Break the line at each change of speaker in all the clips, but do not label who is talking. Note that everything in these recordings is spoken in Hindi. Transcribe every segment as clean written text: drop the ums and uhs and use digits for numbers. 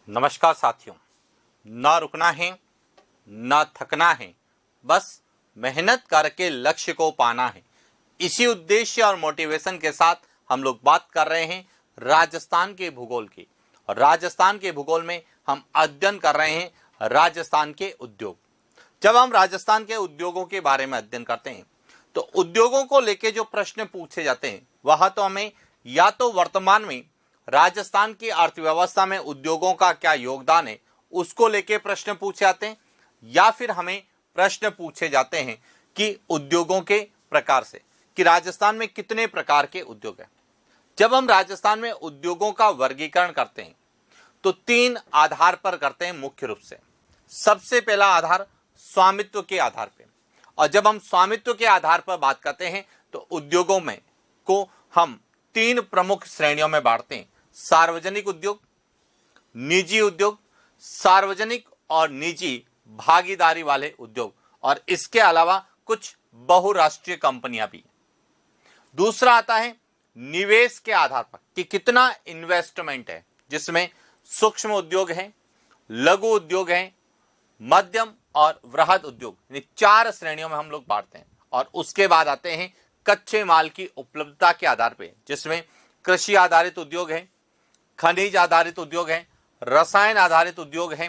नमस्कार साथियों, ना रुकना है ना थकना है, बस मेहनत करके लक्ष्य को पाना है। इसी उद्देश्य और मोटिवेशन के साथ हम लोग बात कर रहे हैं राजस्थान के भूगोल की। और राजस्थान के भूगोल में हम अध्ययन कर रहे हैं राजस्थान के उद्योग। जब हम राजस्थान के उद्योगों के बारे में अध्ययन करते हैं तो उद्योगों को लेके जो प्रश्न पूछे जाते हैं वह तो हमें या तो वर्तमान में राजस्थान की अर्थव्यवस्था में उद्योगों का क्या योगदान है उसको लेके प्रश्न पूछे जाते हैं, या फिर हमें प्रश्न पूछे जाते हैं कि उद्योगों के प्रकार से कि राजस्थान में कितने प्रकार के उद्योग हैं। जब हम राजस्थान में उद्योगों का वर्गीकरण करते हैं तो तीन आधार पर करते हैं मुख्य रूप से। सबसे पहला आधार स्वामित्व के आधार पर, और जब हम स्वामित्व के आधार पर बात करते हैं तो उद्योगों में को हम तीन प्रमुख श्रेणियों में बांटते हैं: सार्वजनिक उद्योग, निजी उद्योग, सार्वजनिक और निजी भागीदारी वाले उद्योग, और इसके अलावा कुछ बहुराष्ट्रीय कंपनियां भी। दूसरा आता है निवेश के आधार पर कि कितना इन्वेस्टमेंट है, जिसमें सूक्ष्म उद्योग है, लघु उद्योग है, मध्यम और वृहद उद्योग, यानी चार श्रेणियों में हम लोग बांटते हैं। और उसके बाद आते हैं कच्चे माल की उपलब्धता के आधार पर, जिसमें कृषि आधारित उद्योग है, खनिज आधारित उद्योग है, रसायन आधारित उद्योग है,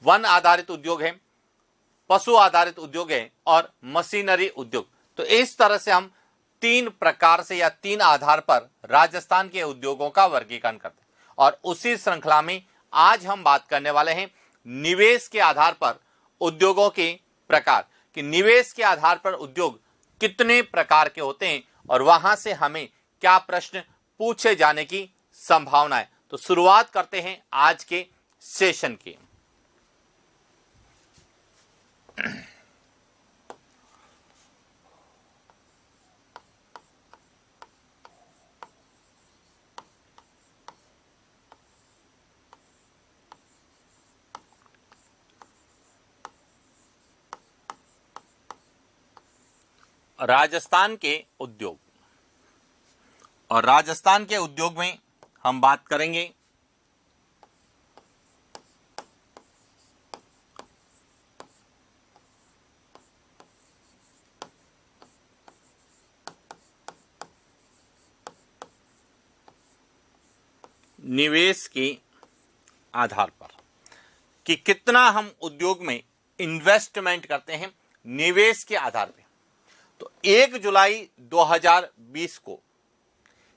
वन आधारित उद्योग है, पशु आधारित उद्योग है और मशीनरी उद्योग। तो इस तरह से हम तीन प्रकार से या तीन आधार पर राजस्थान के उद्योगों का वर्गीकरण करते हैं। और उसी श्रृंखला में आज हम बात करने वाले हैं निवेश के आधार पर उद्योगों के प्रकार, कि निवेश के आधार पर उद्योग कितने प्रकार के होते हैं और वहां से हमें क्या प्रश्न पूछे जाने की संभावना है। तो शुरुआत करते हैं आज के सेशन की। राजस्थान के उद्योग, और राजस्थान के उद्योग में हम बात करेंगे निवेश के आधार पर कि कितना हम उद्योग में इन्वेस्टमेंट करते हैं निवेश के आधार पर। तो 1 जुलाई 2020 को,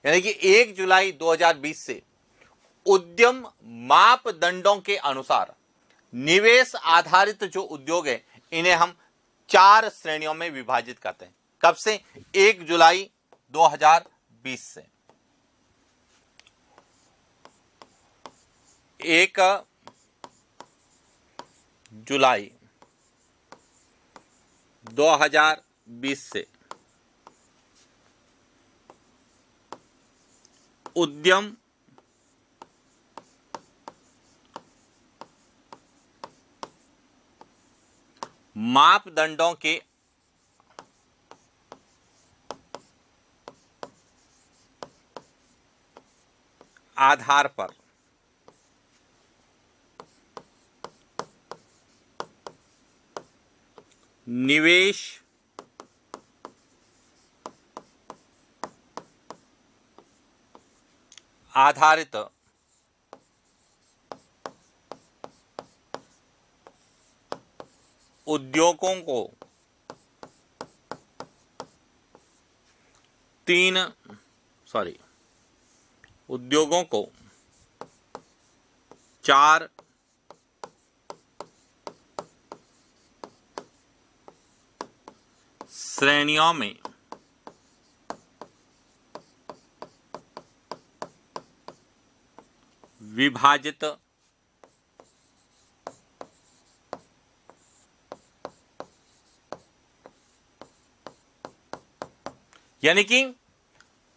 यानी कि 1 जुलाई 2020 से उद्यम मापदंडों के अनुसार निवेश आधारित जो उद्योग है इन्हें हम चार श्रेणियों में विभाजित करते हैं। कब से? 1 जुलाई 2020 से। 1 जुलाई 2020 से उद्यम मापदंडों के आधार पर निवेश आधारित उद्योगों को उद्योगों को चार श्रेणियों में विभाजित यानी कि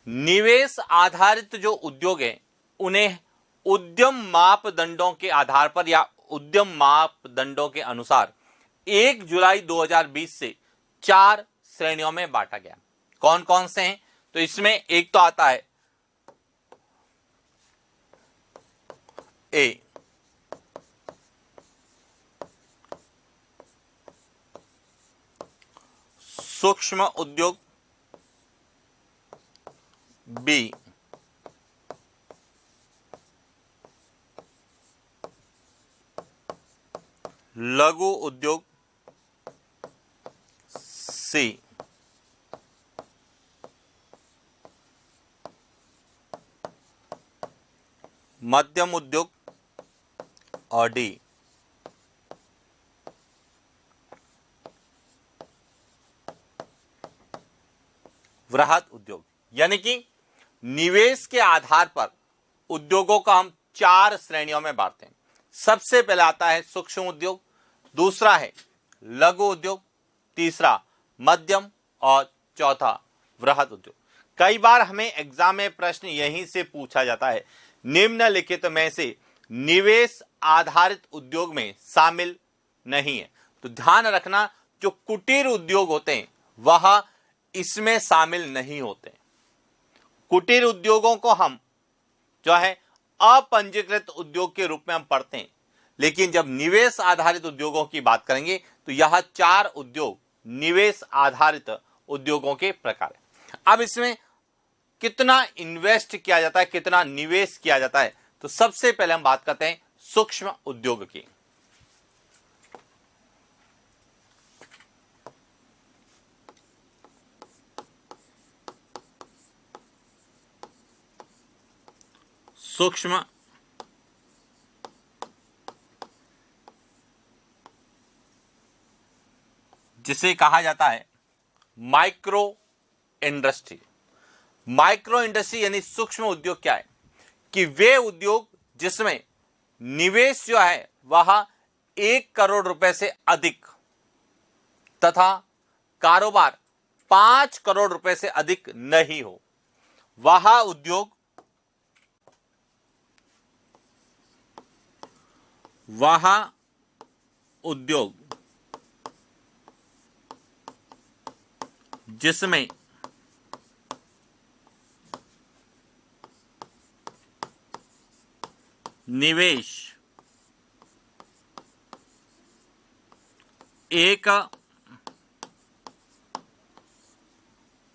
निवेश आधारित जो उद्योग है उन्हें उद्यम मापदंडों के आधार पर या उद्यम मापदंडों के अनुसार 1 जुलाई 2020 से 4 श्रेणियों में बांटा गया। कौन कौन से हैं? तो इसमें एक तो आता है ए, सूक्ष्म उद्योग बी, लघु उद्योग सी, मध्यम उद्योग और डी, वृहद उद्योग। यानी कि निवेश के आधार पर उद्योगों का हम 4 श्रेणियों में बांटते हैं। सबसे पहले आता है सूक्ष्म उद्योग, दूसरा है लघु उद्योग, तीसरा मध्यम और चौथा वृहद उद्योग। कई बार हमें एग्जाम में प्रश्न यहीं से पूछा जाता है, निम्नलिखित में से निवेश आधारित उद्योग में शामिल नहीं है। तो ध्यान रखना, जो कुटीर उद्योग होते हैं वह इसमें शामिल नहीं होते। कुटीर उद्योगों को हम जो है अपंजीकृत उद्योग के रूप में हम पढ़ते हैं, लेकिन जब निवेश आधारित उद्योगों की बात करेंगे तो यह 4 उद्योग निवेश आधारित उद्योगों के प्रकार है। अब इसमें कितना इन्वेस्ट किया जाता है, कितना निवेश किया जाता है, तो सबसे पहले हम बात करते हैं सूक्ष्म उद्योग की। सूक्ष्म जिसे कहा जाता है माइक्रो इंडस्ट्री। माइक्रो इंडस्ट्री यानी सूक्ष्म उद्योग क्या है कि वे उद्योग जिसमें निवेश जो है वह 1 करोड़ रुपए से अधिक तथा कारोबार 5 करोड़ रुपए से अधिक नहीं हो, वह उद्योग जिसमें निवेश 1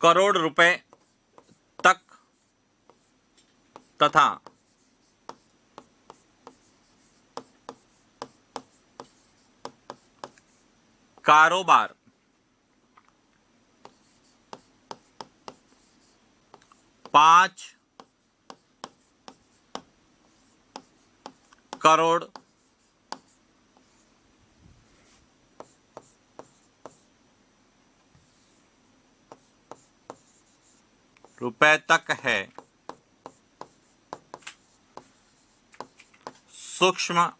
करोड़ रुपए तक तथा कारोबार 5 करोड़ रुपए तक है, सूक्ष्म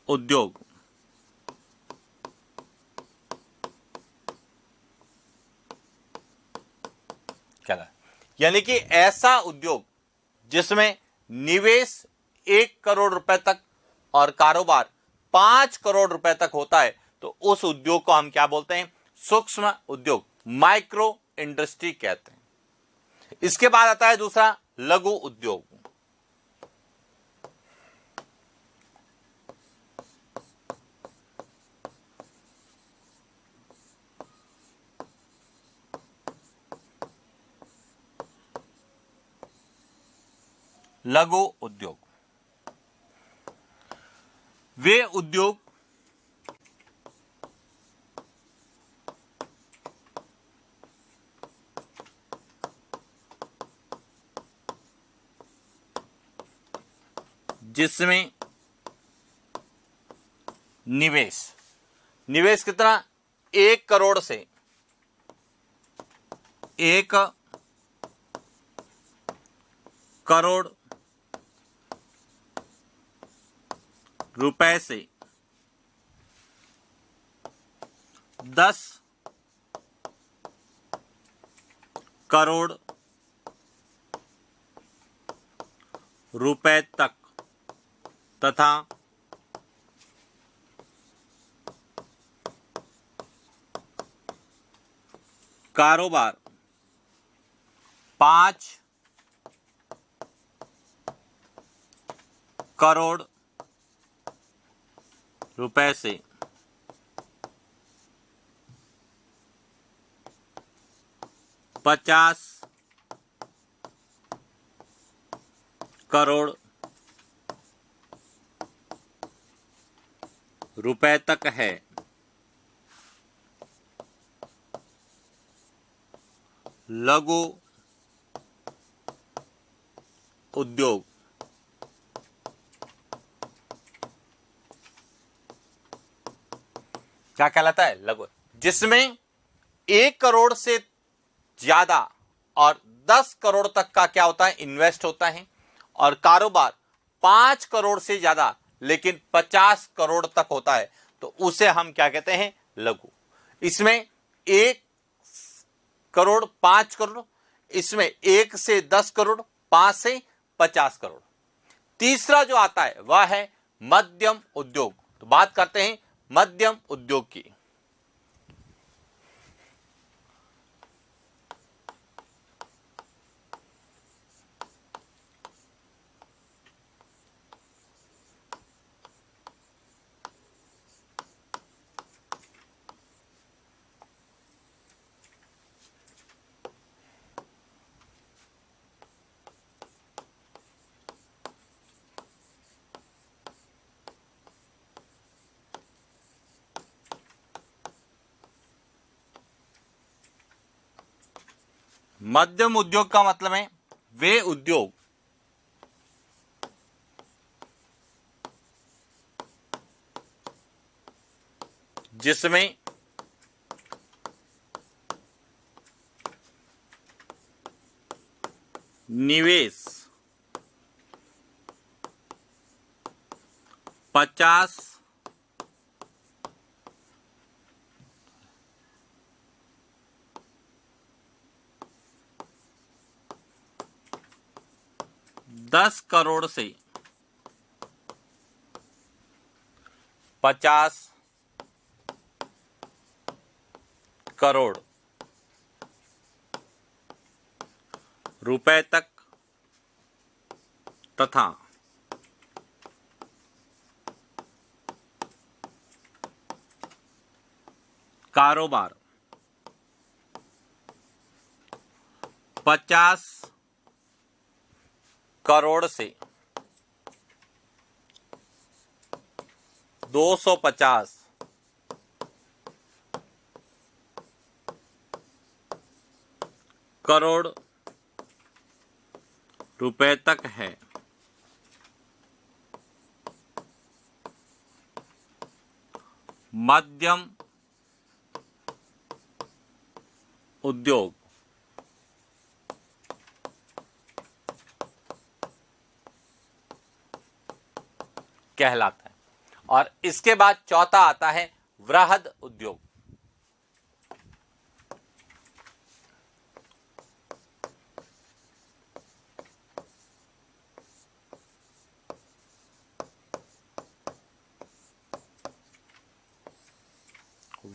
उद्योग। क्या यानी कि ऐसा उद्योग जिसमें निवेश 1 करोड़ रुपए तक और कारोबार 5 करोड़ रुपए तक होता है, तो उस उद्योग को हम क्या बोलते हैं? सूक्ष्म उद्योग, माइक्रो इंडस्ट्री कहते हैं। इसके बाद आता है दूसरा लघु उद्योग। लघु उद्योग वे उद्योग जिसमें निवेश कितना? 1 करोड़ से 1 करोड़ रुपए से 10 करोड़ रुपए तक तथा कारोबार 5 करोड़ रुपए से पचास करोड़ रुपए तक है। लघु उद्योग क्या कहलाता है? लघु, जिसमें 1 करोड़ से ज्यादा और 10 करोड़ तक का क्या होता है? इन्वेस्ट होता है। और कारोबार 5 करोड़ से ज्यादा लेकिन 50 करोड़ तक होता है, तो उसे हम क्या कहते हैं? लघु। इसमें 1 करोड़ 5 करोड़, इसमें 1 से 10 करोड़, 5 से 50 करोड़। तीसरा जो आता है वह है मध्यम उद्योग। तो बात करते हैं मध्यम उद्योग की। मध्यम उद्योग का मतलब है वे उद्योग जिसमें निवेश 50 10 करोड़ से 50 करोड़ रुपए तक तथा कारोबार 50 करोड़ से 250 करोड़ रुपए तक है। मध्यम उद्योग कहलाता है। और इसके बाद चौथा आता है वृहद उद्योग।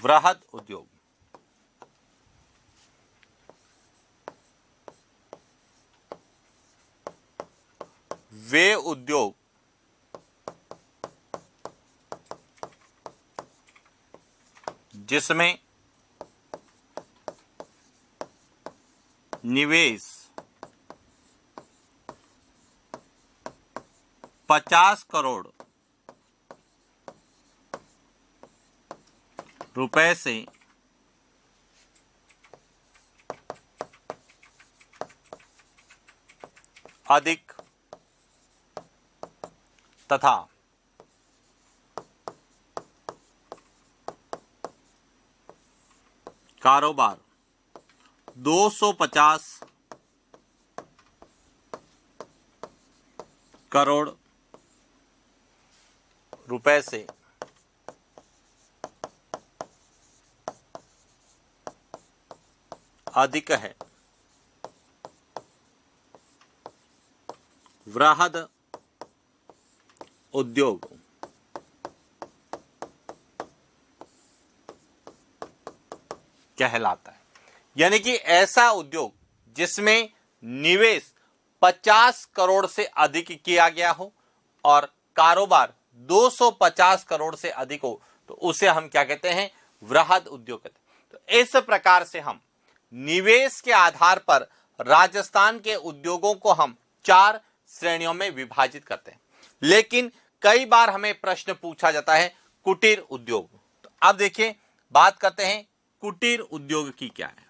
वृहद उद्योग वे उद्योग जिसमें निवेश 50 करोड़ रुपए से अधिक तथा कारोबार 250 करोड़ रुपए से अधिक है। वृहद उद्योग कहलाता है। यानी कि ऐसा उद्योग जिसमें निवेश 50 करोड़ से अधिक किया गया हो और कारोबार 250 करोड़ से अधिक हो तो उसे हम क्या कहते हैं, वृहद उद्योग कहते हैं। तो इस प्रकार से हम निवेश के आधार पर राजस्थान के उद्योगों को हम 4 श्रेणियों में विभाजित करते हैं। लेकिन कई बार हमें प्रश्न पूछा जाता है कुटीर उद्योग। तो अब देखिए, बात करते हैं कुटीर उद्योग की क्या है।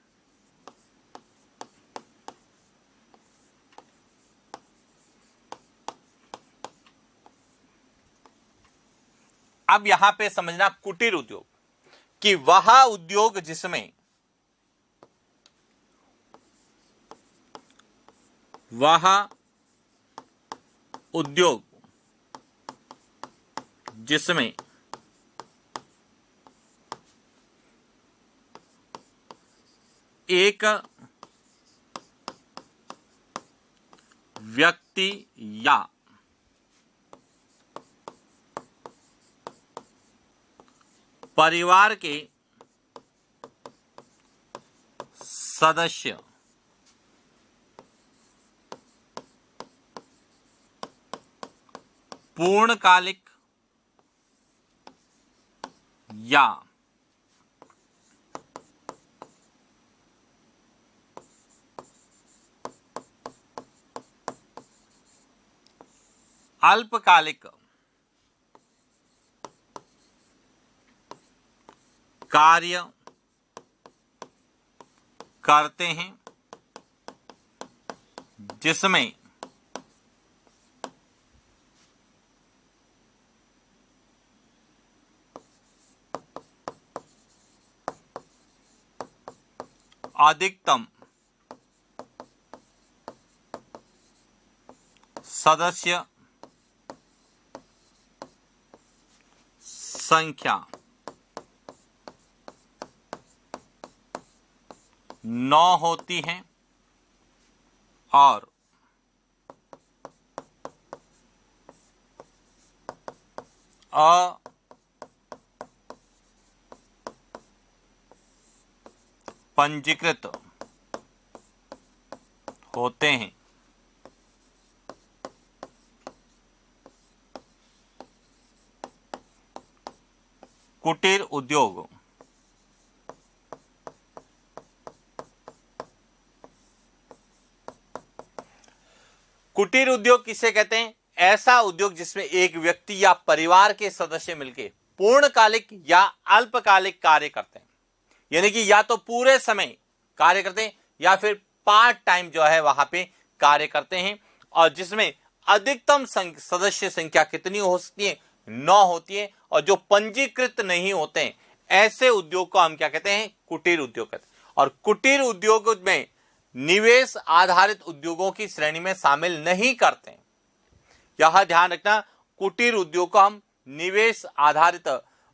अब यहां पे समझना कुटीर उद्योग कि वह उद्योग जिसमें एक व्यक्ति या परिवार के सदस्य पूर्णकालिक या अल्पकालिक कार्य करते हैं, जिसमें अधिकतम सदस्य संख्या 9 होती है और अपंजीकृत होते हैं। कुटीर उद्योग कुटीर उद्योग किसे कहते हैं? ऐसा उद्योग जिसमें एक व्यक्ति या परिवार के सदस्य मिलकर पूर्णकालिक या अल्पकालिक कार्य करते हैं, यानी कि या तो पूरे समय कार्य करते हैं या फिर पार्ट टाइम जो है वहां पे कार्य करते हैं, और जिसमें अधिकतम सदस्य संख्या कितनी हो सकती है? 9 होती है। और जो पंजीकृत नहीं होते हैं ऐसे उद्योग को हम क्या कहते हैं? कुटीर उद्योग कहते हैं। और कुटीर उद्योग में निवेश आधारित उद्योगों की श्रेणी में शामिल नहीं करते हैं। यह ध्यान रखना, कुटीर उद्योग को हम निवेश आधारित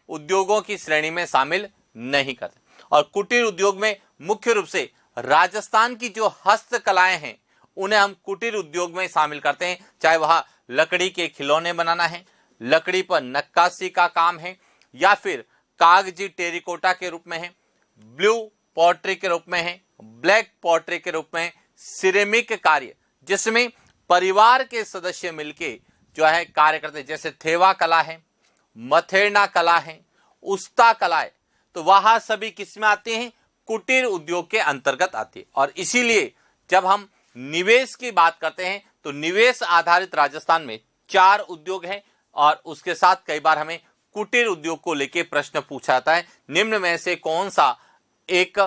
उद्योगों की श्रेणी में शामिल नहीं करते। और कुटीर उद्योग में मुख्य रूप से राजस्थान की जो हस्तकलाएं हैं उन्हें हम कुटीर उद्योग में शामिल करते हैं, चाहे वह लकड़ी के खिलौने बनाना है, लकड़ी पर नक्काशी का काम है, या फिर कागजी टेरिकोटा के रूप में है, ब्लू पॉटरी के रूप में है, ब्लैक पॉटरी के रूप में, सिरेमिक कार्य जिसमें परिवार के सदस्य मिलके जो है कार्य करते हैं, जैसे थेवा कला है, मथेरना कला है, उस्ता कला है, तो वह सभी किसमें आते हैं? कुटीर उद्योग के अंतर्गत आती है। और इसीलिए जब हम निवेश की बात करते हैं तो निवेश आधारित राजस्थान में 4 उद्योग हैं, और उसके साथ कई बार हमें कुटीर उद्योग को लेकर प्रश्न पूछा जाता है, निम्न में से कौन सा एक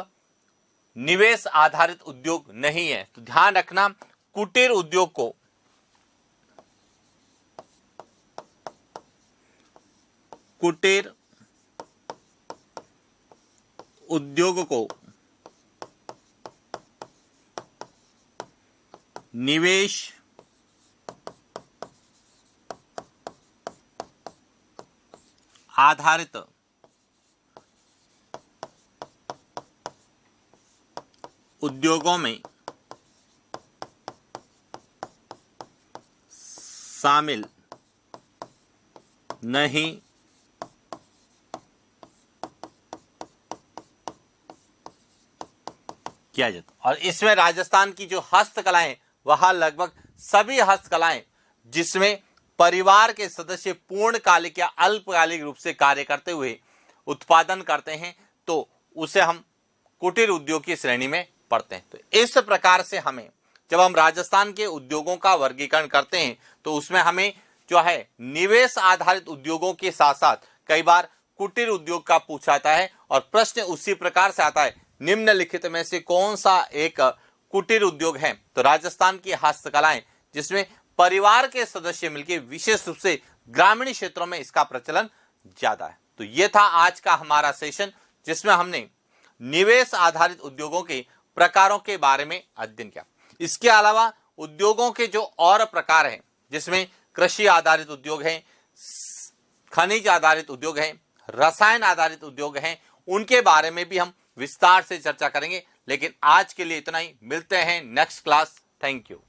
निवेश आधारित उद्योग नहीं है? तो ध्यान रखना, कुटीर उद्योग को निवेश आधारित उद्योगों में शामिल नहीं किया जाता। और इसमें राजस्थान की जो हस्तकलाएं वह लगभग सभी हस्तकलाएं जिसमें परिवार के सदस्य पूर्णकालिक या अल्पकालिक रूप से कार्य करते हुए उत्पादन करते हैं तो उसे हम कुटीर उद्योग की श्रेणी में पढ़ते हैं। तो इस प्रकार से हमें जब हम राजस्थान के उद्योगों का वर्गीकरण करते हैं तो उसमें हमें जो है निवेश आधारित उद्योगों के साथ साथ कई बार कुटीर उद्योग का पूछा जाता है और प्रश्न उसी प्रकार से आता है, निम्नलिखित में से कौन सा एक कुटीर उद्योग है? तो राजस्थान की हस्तकलाएं जिसमें परिवार के सदस्य मिलकर विशेष रूप से ग्रामीण क्षेत्रों में इसका प्रचलन ज्यादा है। तो ये था आज का हमारा सेशन जिसमें हमने निवेश आधारित उद्योगों के प्रकारों के बारे में अध्ययन किया। इसके अलावा उद्योगों के जो और प्रकार हैं जिसमें कृषि आधारित उद्योग हैं, खनिज आधारित उद्योग हैं, रसायन आधारित उद्योग हैं, उनके बारे में भी हम विस्तार से चर्चा करेंगे। लेकिन आज के लिए इतना ही, मिलते हैं नेक्स्ट क्लास। Thank you.